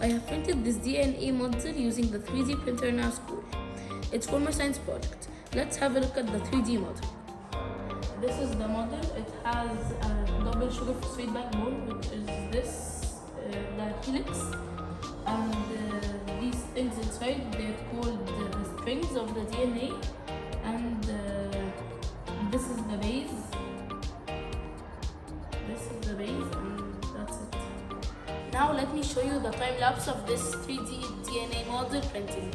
I have printed this DNA model using the 3D printer in our school. It's from a science project. Let's have a look at the 3D model. This is the model. It has a double sugar phosphate backbone, which is this, the helix. And these things inside, they're called the strings of the DNA. And this is the base. This is the base, and that's it. Now let me show you the time lapse of this 3D DNA model printing.